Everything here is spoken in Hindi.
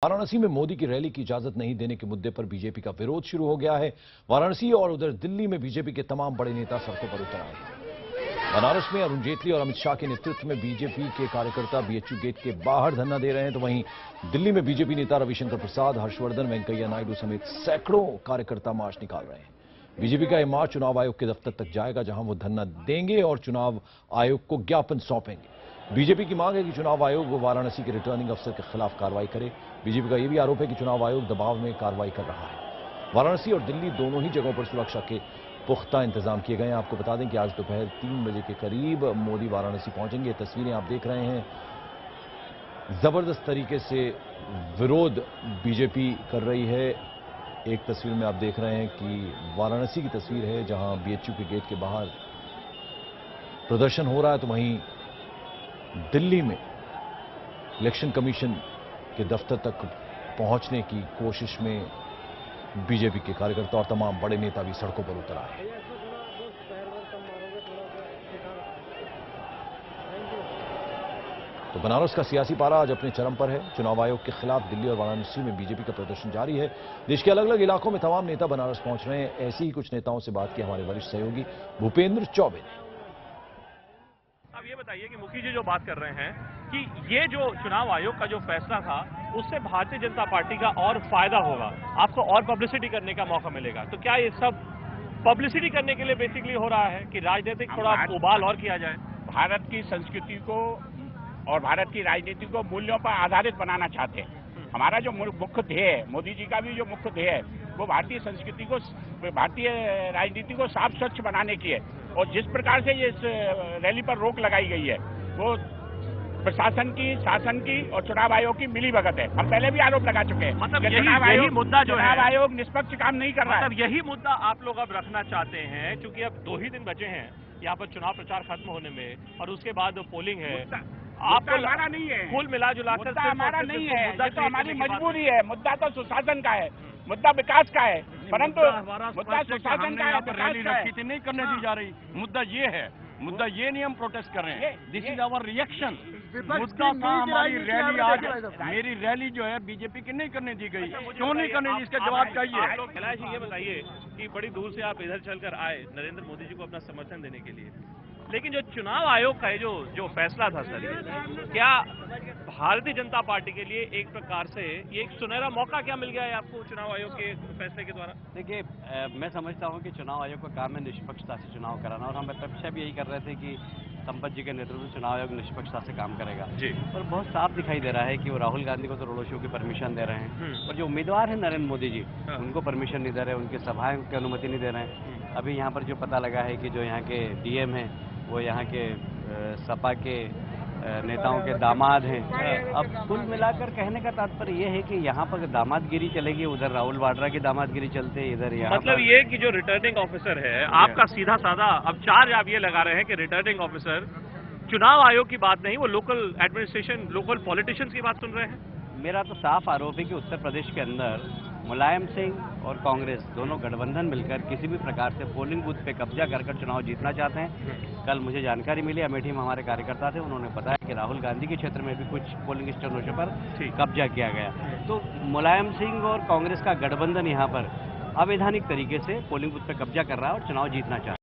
वाराणसी में मोदी की रैली की इजाजत नहीं देने के मुद्दे पर बीजेपी का विरोध शुरू हो गया है। वाराणसी और उधर दिल्ली में बीजेपी के तमाम बड़े नेता सड़कों पर उतर आए हैं। बनारस में अरुण जेटली और अमित शाह के नेतृत्व में बीजेपी के कार्यकर्ता बीएचयू गेट के बाहर धरना दे रहे हैं, तो वहीं दिल्ली में बीजेपी नेता रविशंकर प्रसाद, हर्षवर्धन, वेंकैया नायडू समेत सैकड़ों कार्यकर्ता मार्च निकाल रहे हैं। बीजेपी का यह मार्च चुनाव आयोग के दफ्तर तक जाएगा, जहां वो धरना देंगे और चुनाव आयोग को ज्ञापन सौंपेंगे। बीजेपी की मांग है कि चुनाव आयोग वाराणसी के रिटर्निंग अफसर के खिलाफ कार्रवाई करे। बीजेपी का यह भी आरोप है कि चुनाव आयोग दबाव में कार्रवाई कर रहा है। वाराणसी और दिल्ली दोनों ही जगहों पर सुरक्षा के पुख्ता इंतजाम किए गए हैं। आपको बता दें कि आज दोपहर 3 बजे के करीब मोदी वाराणसी पहुंचेंगे। तस्वीरें आप देख रहे हैं। जबरदस्त तरीके से विरोध बीजेपी कर रही है। एक तस्वीर में आप देख रहे हैं कि वाराणसी की तस्वीर है, जहां बीएचयू के गेट के बाहर प्रदर्शन हो रहा है, तो वहीं दिल्ली में इलेक्शन कमीशन के दफ्तर तक पहुंचने की कोशिश में बीजेपी के कार्यकर्ता और तमाम बड़े नेता भी सड़कों पर उतर आए। तो बनारस का सियासी पारा आज अपने चरम पर है। चुनाव आयोग के खिलाफ दिल्ली और वाराणसी में बीजेपी का प्रदर्शन जारी है। देश के अलग अलग इलाकों में तमाम नेता बनारस पहुंच रहे हैं। ऐसे ही कुछ नेताओं से बात की हमारे वरिष्ठ सहयोगी भूपेंद्र चौबे ने। अब ये बताइए कि मुखी जी जो बात कर रहे हैं कि ये जो चुनाव आयोग का जो फैसला था उससे भारतीय जनता पार्टी का और फायदा होगा, आपको और पब्लिसिटी करने का मौका मिलेगा, तो क्या ये सब पब्लिसिटी करने के लिए बेसिकली हो रहा है कि राजनीतिक थोड़ा उबाल और किया जाए? भारत की संस्कृति को और भारत की राजनीति को मूल्यों पर आधारित बनाना चाहते हैं। हमारा जो मुख्य ध्येय है, मोदी जी का भी जो मुख्य ध्येय है, वो भारतीय संस्कृति को, भारतीय राजनीति को साफ स्वच्छ बनाने की है। और जिस प्रकार से ये इस रैली पर रोक लगाई गई है, वो प्रशासन की, शासन की और चुनाव आयोग की मिलीभगत है। हम पहले भी आरोप लगा चुके हैं। मतलब यही मुद्दा जो है, चुनाव आयोग निष्पक्ष काम नहीं कर रहा है। मतलब यही मुद्दा आप लोग अब रखना चाहते हैं, क्योंकि अब 2 ही दिन बचे हैं यहाँ पर चुनाव प्रचार खत्म होने में, और उसके बाद पोलिंग है। आपको हमारा नहीं है, कुल मिला जुलाकर हमारा नहीं है, ये तो हमारी मजबूरी है। मुद्दा तो सुशासन का है, मुद्दा विकास का है, परंतु मुद्दा सुशासन का है, रैली रखी थी, नहीं करने दी जा रही। मुद्दा ये है, मुद्दा ये नहीं हम प्रोटेस्ट कर रहे हैं। This is our reaction. मुद्दा था हमारी रैली। आज मेरी रैली जो है बीजेपी की नहीं करने दी गई, क्यों नहीं करने दी, इसका जवाब चाहिए। कैलाश जी ये बताइए कि बड़ी दूर से आप इधर चलकर आए नरेंद्र मोदी जी को अपना समर्थन देने के लिए, लेकिन जो चुनाव आयोग का जो फैसला था सर, क्या भारतीय जनता पार्टी के लिए एक प्रकार से ये एक सुनहरा मौका क्या मिल गया है आपको चुनाव आयोग के फैसले के द्वारा? देखिए, मैं समझता हूं कि चुनाव आयोग का काम है निष्पक्षता से चुनाव कराना, और हम अपेक्षा भी यही कर रहे थे कि संपत जी के नेतृत्व में चुनाव आयोग निष्पक्षता से काम करेगा जी। और बहुत साफ दिखाई दे रहा है कि वो राहुल गांधी को तो रोड शो की परमिशन दे रहे हैं, और जो उम्मीदवार है नरेंद्र मोदी जी, उनको परमिशन नहीं दे रहे, उनकी सभाएं की अनुमति नहीं दे रहे हैं। अभी यहाँ पर जो पता लगा है कि जो यहाँ के डीएम हैं वो यहाँ के सपा के नेताओं के दामाद हैं। अब कुल मिलाकर कहने का तात्पर्य ये है कि यहाँ पर दामादगिरी चलेगी, उधर राहुल वाड्रा की दामादगिरी चलते, इधर यहाँ मतलब ये कि जो रिटर्निंग ऑफिसर है आपका सीधा साधा अब चार्ज आप ये लगा रहे हैं कि रिटर्निंग ऑफिसर चुनाव आयोग की बात नहीं, वो लोकल एडमिनिस्ट्रेशन, लोकल पॉलिटिशियंस की बात सुन रहे हैं। मेरा तो साफ आरोप है कि उत्तर प्रदेश के अंदर मुलायम सिंह और कांग्रेस दोनों गठबंधन मिलकर किसी भी प्रकार से पोलिंग बूथ पे कब्जा कर चुनाव जीतना चाहते हैं। कल मुझे जानकारी मिली, अमेठी में हमारे कार्यकर्ता थे, उन्होंने बताया कि राहुल गांधी के क्षेत्र में भी कुछ पोलिंग स्टेशनों पर कब्जा किया गया। तो मुलायम सिंह और कांग्रेस का गठबंधन यहाँ पर अवैधानिक तरीके से पोलिंग बूथ पे कब्जा कर रहा है और चुनाव जीतना चाहता है।